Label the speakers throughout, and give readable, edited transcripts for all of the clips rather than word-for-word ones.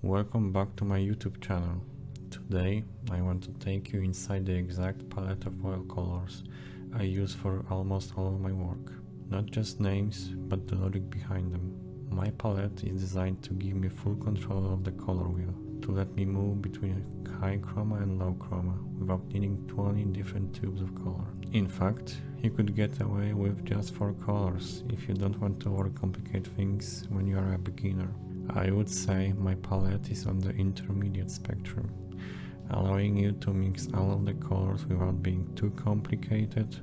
Speaker 1: Welcome back to my YouTube channel. Today I want to take you inside the exact palette of oil colors I use for almost all of my work. Not just names, but the logic behind them. My palette is designed to give me full control of the color wheel, to let me move between high chroma and low chroma without needing 20 different tubes of color. In fact, you could get away with just 4 colors if you don't want to overcomplicate things when you are a beginner. I would say my palette is on the intermediate spectrum, allowing you to mix all of the colors without being too complicated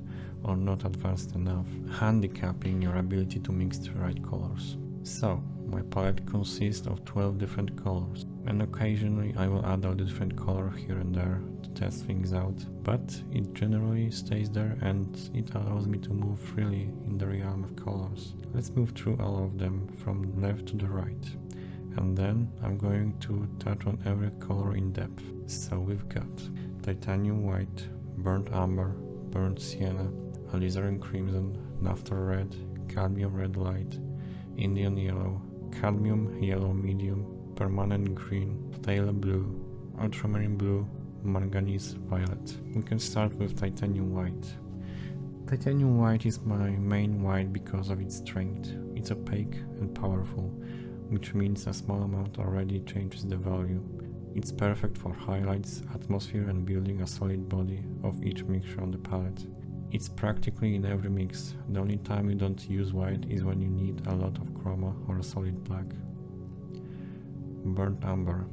Speaker 1: or not advanced enough, handicapping your ability to mix the right colors. So, my palette consists of 12 different colors, and occasionally I will add a different color here and there to test things out, but it generally stays there and it allows me to move freely in the realm of colors. Let's move through all of them from left to the right, and then I'm going to touch on every color in depth. So we've got titanium white, burnt amber, burnt sienna, alizarin crimson, naphtha red, cadmium red light, Indian yellow, cadmium yellow medium, permanent green, phthalo blue, ultramarine blue, manganese violet. We can start with titanium white. Titanium white is my main white because of its strength. It's opaque and powerful, which means a small amount already changes the value. It's perfect for highlights, atmosphere and building a solid body of each mixture on the palette. It's practically in every mix. The only time you don't use white is when you need a lot of chroma or a solid black. Burnt amber.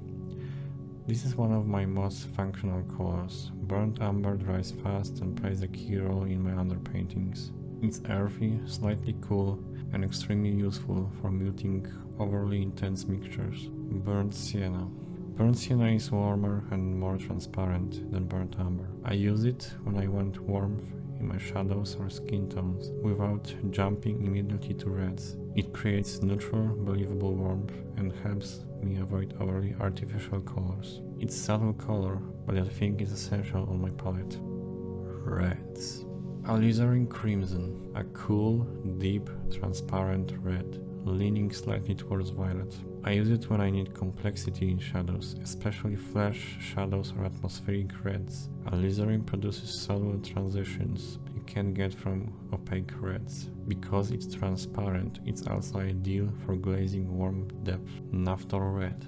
Speaker 1: This is one of my most functional colors. Burnt amber dries fast and plays a key role in my underpaintings. It's earthy, slightly cool, and extremely useful for muting overly intense mixtures. Burnt sienna. Burnt sienna is warmer and more transparent than burnt amber. I use it when I want warmth in my shadows or skin tones without jumping immediately to reds. It creates neutral, believable warmth and helps me avoid overly artificial colors. It's subtle color, but I think it's essential on my palette. Reds. Alizarin crimson, a cool, deep, transparent red, leaning slightly towards violet. I use it when I need complexity in shadows, especially flash shadows or atmospheric reds. Alizarin produces subtle transitions you can't get from opaque reds. Because it's transparent, it's also ideal for glazing warm depth. Naphtha red.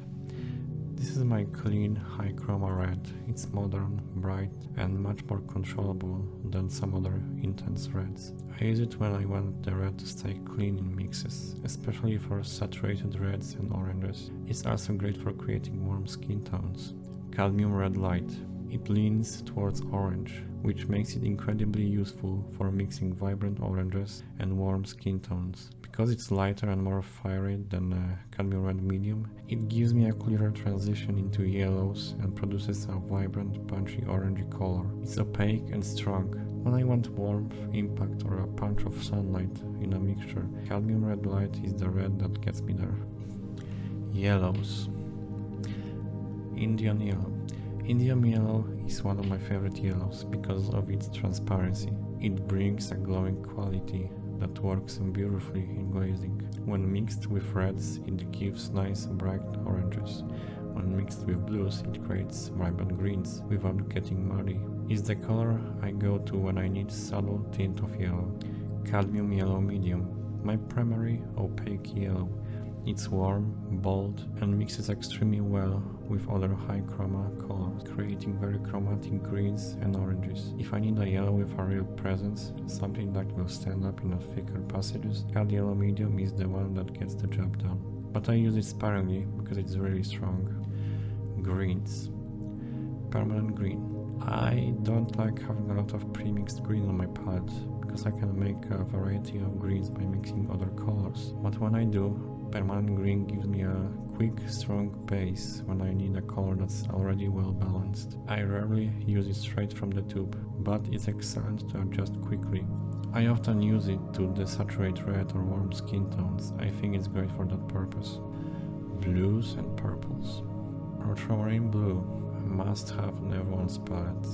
Speaker 1: This is my clean, high chroma red. It's modern, bright, and much more controllable than some other intense reds. I use it when I want the red to stay clean in mixes, especially for saturated reds and oranges. It's also great for creating warm skin tones. Cadmium red light. It leans towards orange, which makes it incredibly useful for mixing vibrant oranges and warm skin tones. Because it's lighter and more fiery than cadmium red medium, it gives me a clearer transition into yellows and produces a vibrant, punchy orangey color. It's opaque and strong. When I want warmth, impact, or a punch of sunlight in a mixture, cadmium red light is the red that gets me there. Yellows. Indian yellow. Indian yellow is one of my favorite yellows because of its transparency. It brings a glowing quality that works beautifully in glazing. When mixed with reds, it gives nice bright oranges. When mixed with blues, it creates vibrant greens without getting muddy. It's the color I go to when I need subtle tint of yellow. Cadmium yellow medium, my primary opaque yellow. It's warm, bold, and mixes extremely well with other high chroma colors, creating very chromatic greens and oranges. If I need a yellow with a real presence, something that will stand up in a thicker passages, Cad yellow medium is the one that gets the job done. But I use it sparingly because it's really strong. Greens. Permanent green. I don't like having a lot of pre-mixed green on my palette because I can make a variety of greens by mixing other colors. But when I do, permanent green gives me a quick, strong base when I need a color that's already well balanced. I rarely use it straight from the tube, but it's excellent to adjust quickly. I often use it to desaturate red or warm skin tones. I think it's great for that purpose. Blues and purples. Ultramarine blue, a must-have in everyone's palette.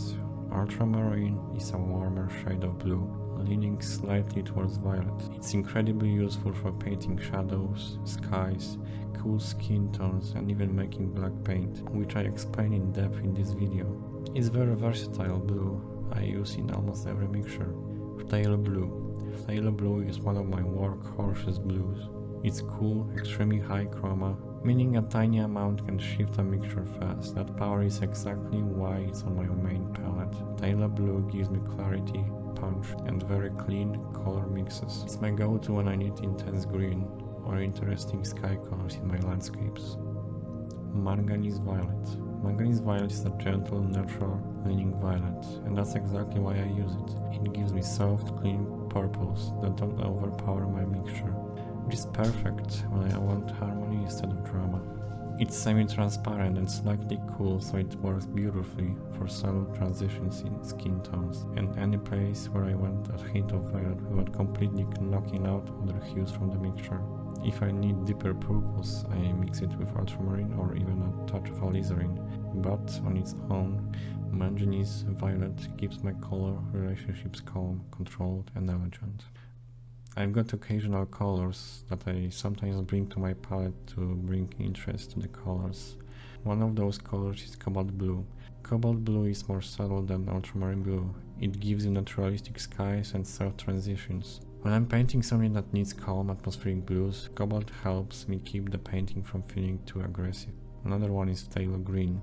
Speaker 1: Ultramarine is a warmer shade of blue, leaning slightly towards violet. It's incredibly useful for painting shadows, skies, cool skin tones, and even making black paint, which I explain in depth in this video. It's very versatile blue, I use in almost every mixture. Phthalo blue. Phthalo blue is one of my workhorses blues. It's cool, extremely high chroma, meaning a tiny amount can shift a mixture fast. That power is exactly why it's on my main palette. Phthalo blue gives me clarity, punch, and very clean color mixes. It's my go-to when I need intense green or interesting sky colors in my landscapes. Manganese violet. Manganese violet is a gentle, natural leaning violet, and that's exactly why I use it. It gives me soft, clean purples that don't overpower my mixture, which is perfect when I want harmony instead of drama. It's semi-transparent and slightly cool, so it works beautifully for subtle transitions in skin tones, and any place where I want a hint of violet without completely knocking out other hues from the mixture. If I need deeper purples, I mix it with ultramarine or even a touch of alizarin, but on its own, manganese violet keeps my color relationships calm, controlled, and elegant. I've got occasional colors that I sometimes bring to my palette to bring interest to the colors. One of those colors is cobalt blue. Cobalt blue is more subtle than ultramarine blue. It gives you naturalistic skies and soft transitions. When I'm painting something that needs calm atmospheric blues, cobalt helps me keep the painting from feeling too aggressive. Another one is phthalo green.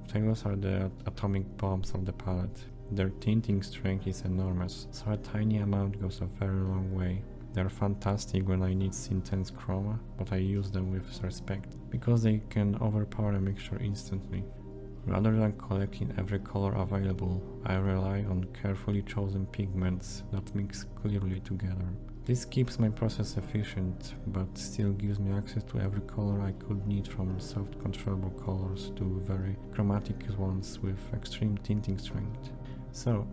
Speaker 1: Phthalos are the atomic bombs of the palette. Their tinting strength is enormous, so a tiny amount goes a very long way. They are fantastic when I need intense chroma, but I use them with respect, because they can overpower a mixture instantly. Rather than collecting every color available, I rely on carefully chosen pigments that mix clearly together. This keeps my process efficient, but still gives me access to every color I could need, from soft controllable colors to very chromatic ones with extreme tinting strength. So,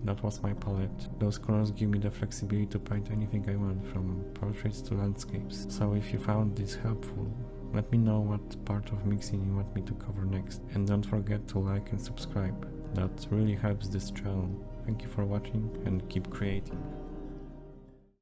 Speaker 1: that was my palette. Those colors give me the flexibility to paint anything I want, from portraits to landscapes. So if you found this helpful, let me know what part of mixing you want me to cover next. And don't forget to like and subscribe. That really helps this channel. Thank you for watching and keep creating.